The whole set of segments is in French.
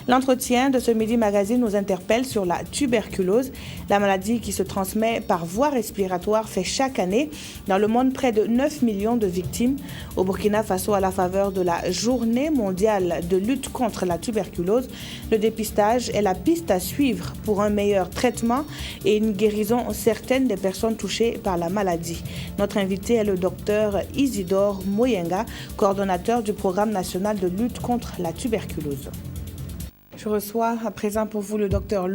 L'entretien de ce Midi Magazine nous interpelle sur la tuberculose, la maladie qui se transmet par voie respiratoire fait chaque année dans le monde près de 9 millions de victimes. Au Burkina Faso, à la faveur de la Journée mondiale de lutte contre la tuberculose, le dépistage est la piste à suivre pour un meilleur traitement et une guérison certaine des personnes touchées par la maladie. Notre invité est le docteur Isidore Moyenga, coordonnateur du programme national de lutte contre la tuberculose. Je reçois à présent pour vous le docteur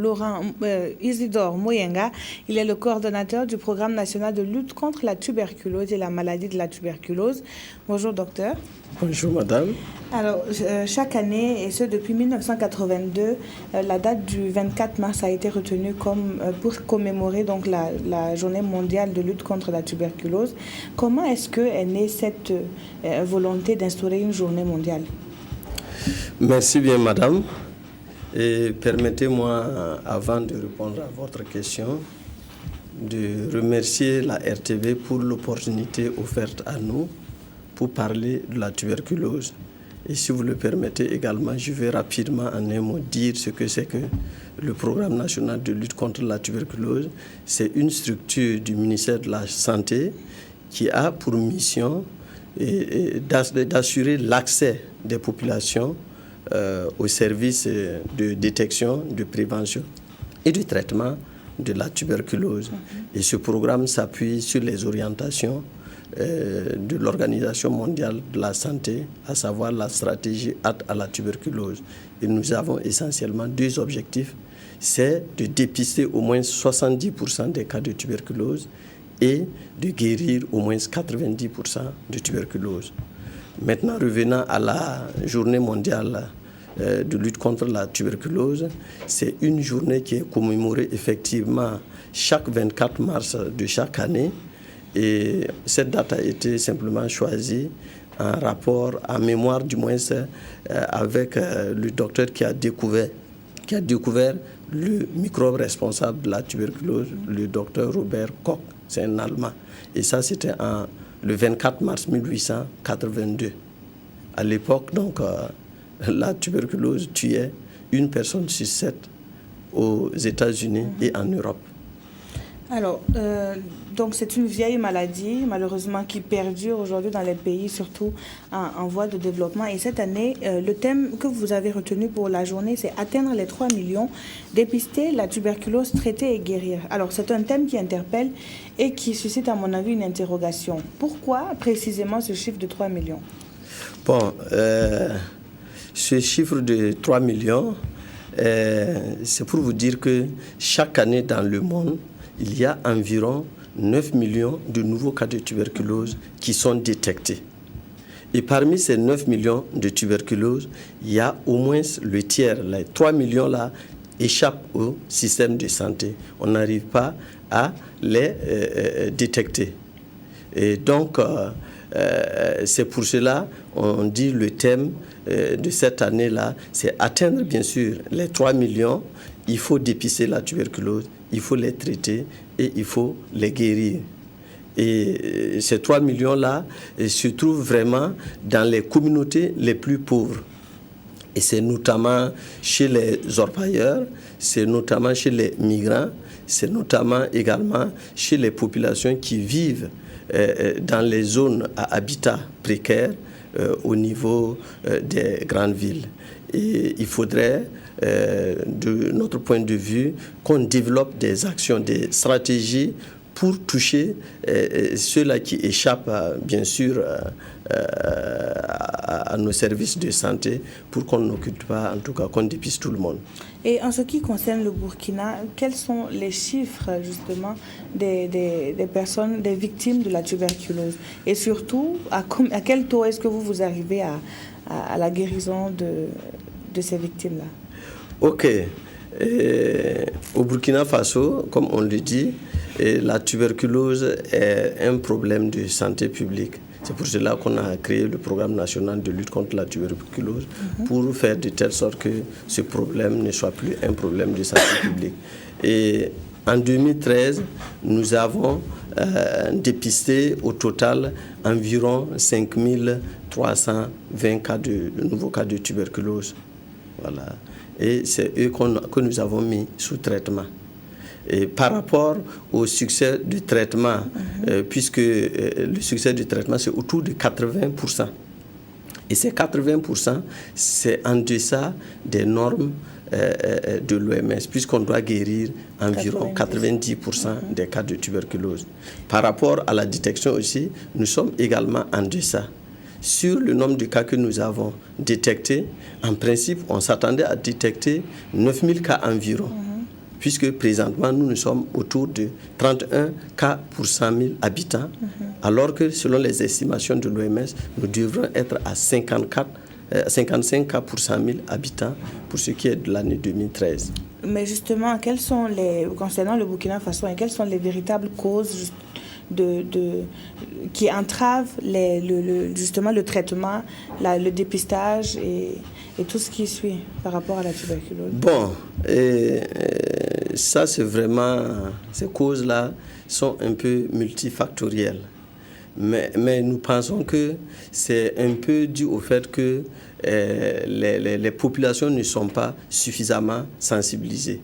Isidore Moyenga. Il est le coordonnateur du programme national de lutte contre la tuberculose et la maladie de la tuberculose. Bonjour docteur. Bonjour madame. Alors, chaque année, et ce depuis 1982, la date du 24 mars a été retenue pour commémorer donc la journée mondiale de lutte contre la tuberculose. Comment est-ce qu'est née cette volonté d'instaurer une journée mondiale? Merci bien madame. Et permettez-moi, avant de répondre à votre question, de remercier la RTV pour l'opportunité offerte à nous pour parler de la tuberculose. Et si vous le permettez également, je vais rapidement en un mot dire ce que c'est que le Programme national de lutte contre la tuberculose. C'est une structure du ministère de la Santé qui a pour mission d'assurer l'accès des populations au service de détection, de prévention et de traitement de la tuberculose. Et ce programme s'appuie sur les orientations de l'Organisation mondiale de la santé, à savoir la stratégie à la tuberculose. Et nous avons essentiellement deux objectifs. C'est de dépister au moins 70% des cas de tuberculose et de guérir au moins 90% de tuberculose. Maintenant, revenant à la journée mondiale de lutte contre la tuberculose, c'est une journée qui est commémorée effectivement chaque 24 mars de chaque année. Et cette date a été simplement choisie en rapport, en mémoire du moins, avec le docteur qui a découvert le microbe responsable de la tuberculose, le docteur Robert Koch, c'est un Allemand. Et ça, c'était le 24 mars 1882. À l'époque, donc, la tuberculose tuait une personne sur 7 aux États-Unis et en Europe. Alors, donc c'est une vieille maladie, malheureusement, qui perdure aujourd'hui dans les pays, surtout en voie de développement. Et cette année, le thème que vous avez retenu pour la journée, c'est atteindre les 3 millions, dépister la tuberculose, traiter et guérir. Alors, c'est un thème qui interpelle et qui suscite, à mon avis, une interrogation. Pourquoi précisément ce chiffre de 3 millions? Bon, ce chiffre de 3 millions, c'est pour vous dire que chaque année dans le monde, il y a environ 9 millions de nouveaux cas de tuberculose qui sont détectés. Et parmi ces 9 millions de tuberculose, il y a au moins le tiers, les 3 millions-là, échappent au système de santé. On n'arrive pas à les détecter. Et donc, c'est pour cela on dit le thème de cette année-là, c'est atteindre bien sûr les 3 millions. Il faut dépister la tuberculose, il faut les traiter et il faut les guérir. Et ces 3 millions-là se trouvent vraiment dans les communautés les plus pauvres. Et c'est notamment chez les orpailleurs, c'est notamment chez les migrants, c'est notamment également chez les populations qui vivent dans les zones à habitat précaire au niveau des grandes villes. Et il faudrait, de notre point de vue, qu'on développe des actions, des stratégies pour toucher ceux-là qui échappent, bien sûr, à nos services de santé, pour qu'on n'occupe pas, en tout cas, qu'on dépiste tout le monde. Et en ce qui concerne le Burkina, quels sont les chiffres, justement, des personnes, des victimes de la tuberculose? Et surtout, à quel taux est-ce que vous arrivez à la guérison de ces victimes-là? Ok. Au Burkina Faso, comme on le dit, la tuberculose est un problème de santé publique. C'est pour cela qu'on a créé le programme national de lutte contre la tuberculose, pour faire de telle sorte que ce problème ne soit plus un problème de santé publique. Et en 2013, nous avons dépisté au total environ 5320 nouveaux cas de tuberculose. Voilà. Et c'est eux que nous avons mis sous traitement. Et par rapport au succès du traitement, puisque le succès du traitement, c'est autour de 80%. Et ces 80%, c'est en deçà des normes de l'OMS, puisqu'on doit guérir environ 90% des cas de tuberculose. Par rapport à la détection aussi, nous sommes également en deçà. Sur le nombre de cas que nous avons détectés, en principe, on s'attendait à détecter 9000 cas environ, puisque présentement, nous sommes autour de 31 cas pour 100 000 habitants, alors que selon les estimations de l'OMS, nous devrons être à 55 cas pour 100 000 habitants pour ce qui est de l'année 2013. Mais justement, concernant le Burkina Faso, quelles sont les véritables causes qui entravent justement le traitement, le dépistage et tout ce qui suit par rapport à la tuberculose? Bon, ça c'est vraiment, ces causes-là sont un peu multifactorielles. Mais nous pensons que c'est un peu dû au fait que les populations ne sont pas suffisamment sensibilisées.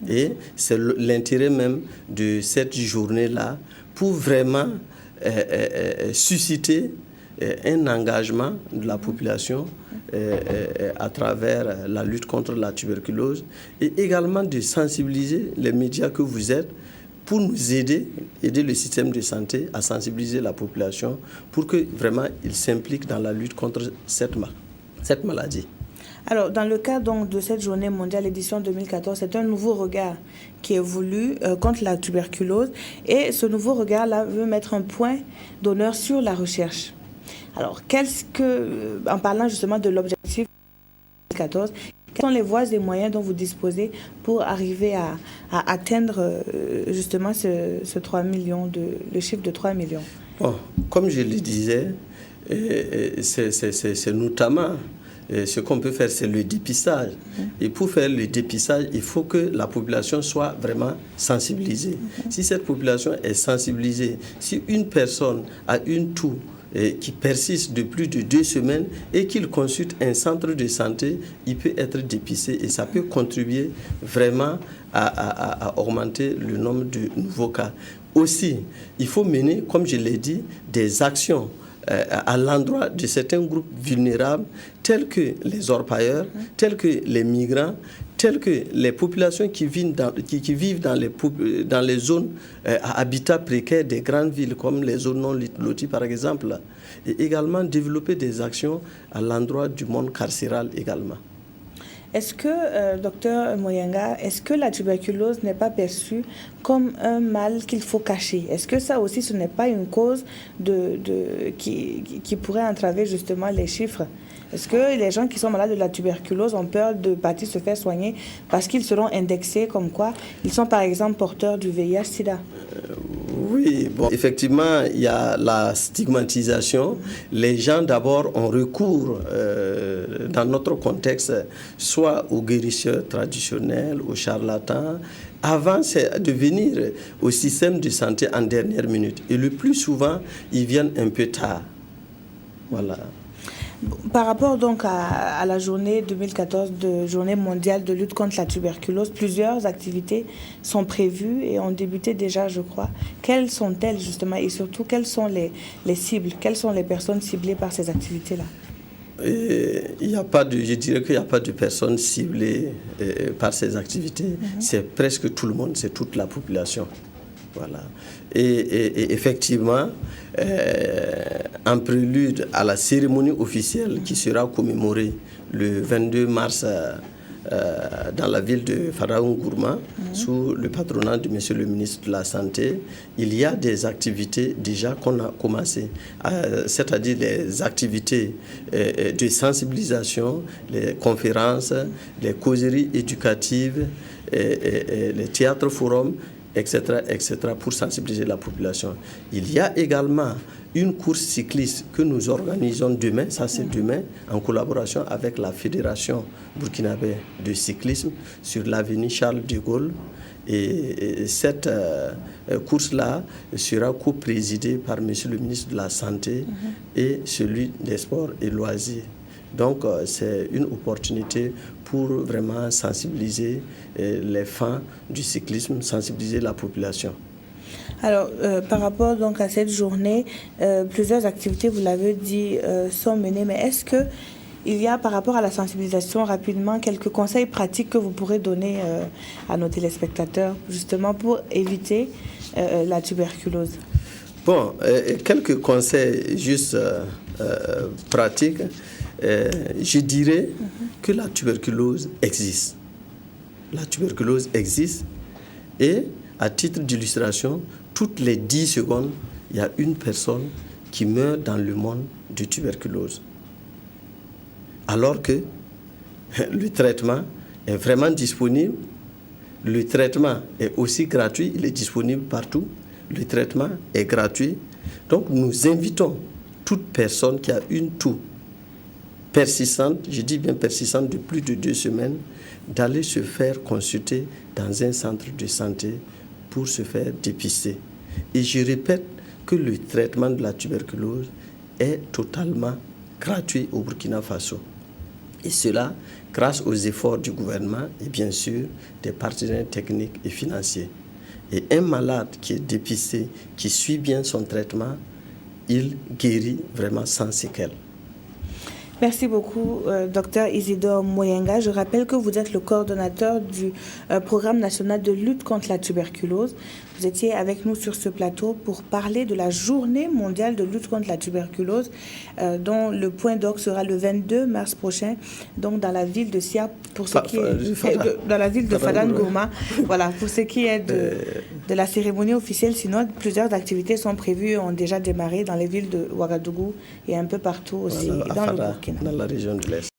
Et c'est l'intérêt même de cette journée-là pour vraiment susciter un engagement de la population à travers la lutte contre la tuberculose et également de sensibiliser les médias que vous êtes pour nous aider le système de santé à sensibiliser la population pour que vraiment ils s'impliquent dans la lutte contre cette maladie. Alors, dans le cadre donc, de cette journée mondiale édition 2014, c'est un nouveau regard qui est voulu contre la tuberculose. Et ce nouveau regard-là veut mettre un point d'honneur sur la recherche. Alors, en parlant justement de l'objectif 2014, quelles sont les voies et moyens dont vous disposez pour arriver à atteindre justement ce 3 millions le chiffre de 3 millions? Bon, comme je le disais, c'est notamment ce qu'on peut faire, c'est le dépistage. Et pour faire le dépistage, il faut que la population soit vraiment sensibilisée. Si cette population est sensibilisée, si une personne a une toux qui persiste de plus de 2 semaines et qu'il consulte un centre de santé, il peut être dépisté et ça peut contribuer vraiment à augmenter le nombre de nouveaux cas. Aussi, il faut mener, comme je l'ai dit, des actions à l'endroit de certains groupes vulnérables tels que les orpailleurs, tels que les migrants, telles que les populations qui vivent dans les zones à habitat précaire des grandes villes, comme les zones non loties par exemple, et également développer des actions à l'endroit du monde carcéral également. Est-ce que, docteur Moyenga, est-ce que la tuberculose n'est pas perçue comme un mal qu'il faut cacher? Est-ce que ça aussi, ce n'est pas une cause qui pourrait entraver justement les chiffres? Est-ce que les gens qui sont malades de la tuberculose ont peur de partir se faire soigner parce qu'ils seront indexés comme quoi ils sont par exemple porteurs du VIH-Sida? Oui, bon, effectivement, il y a la stigmatisation. Les gens d'abord ont recours, dans notre contexte, soit aux guérisseurs traditionnels, aux charlatans, avant de venir au système de santé en dernière minute. Et le plus souvent, ils viennent un peu tard. Voilà. Par rapport donc à la journée 2014 de journée mondiale de lutte contre la tuberculose, plusieurs activités sont prévues et ont débuté déjà, je crois. Quelles sont-elles justement et surtout quelles sont les cibles? Quelles sont les personnes ciblées par ces activités-là? Je dirais qu'il n'y a pas de personnes ciblées par ces activités. C'est presque tout le monde, c'est toute la population. Voilà. Et effectivement, en prélude à la cérémonie officielle qui sera commémorée le 22 mars dans la ville de Faraoun-Gourma, sous le patronat de M. le ministre de la Santé, il y a des activités déjà qu'on a commencées, c'est-à-dire les activités de sensibilisation, les conférences, les causeries éducatives, les théâtres-forums, etc., pour sensibiliser la population. Il y a également une course cycliste que nous organisons demain, ça c'est demain, en collaboration avec la Fédération burkinabé de cyclisme sur l'avenue Charles de Gaulle. Et cette course-là sera co-présidée par M. le ministre de la Santé et celui des Sports et Loisirs. Donc, c'est une opportunité pour vraiment sensibiliser les fans du cyclisme, sensibiliser la population. Alors, par rapport donc à cette journée, plusieurs activités, vous l'avez dit, sont menées, mais est-ce que il y a, par rapport à la sensibilisation, rapidement, quelques conseils pratiques que vous pourrez donner à nos téléspectateurs, justement, pour éviter la tuberculose? Bon, quelques conseils juste pratiques. Je dirais que la tuberculose existe. La tuberculose existe et, à titre d'illustration, toutes les 10 secondes, il y a une personne qui meurt dans le monde de tuberculose. Alors que le traitement est vraiment disponible, le traitement est aussi gratuit, il est disponible partout, le traitement est gratuit. Donc nous invitons toute personne qui a une toux persistante, je dis bien persistante, de plus de 2 semaines, d'aller se faire consulter dans un centre de santé pour se faire dépister. Et je répète que le traitement de la tuberculose est totalement gratuit au Burkina Faso. Et cela grâce aux efforts du gouvernement et bien sûr des partenaires techniques et financiers. Et un malade qui est dépisté, qui suit bien son traitement, il guérit vraiment sans séquelles. Merci beaucoup, Dr Isidore Moyenga. Je rappelle que vous êtes le coordonnateur du programme national de lutte contre la tuberculose. Vous étiez avec nous sur ce plateau pour parler de la journée mondiale de lutte contre la tuberculose, dont le point d'orgue sera le 22 mars prochain, donc dans la ville de Sia, pour ce qui est dans la ville de Fadane-Gourma. Voilà, pour ce qui est de la cérémonie officielle. Sinon, plusieurs activités sont prévues, ont déjà démarré dans les villes de Ouagadougou et un peu partout aussi, voilà, dans le Burkina. Dans la région de l'Est.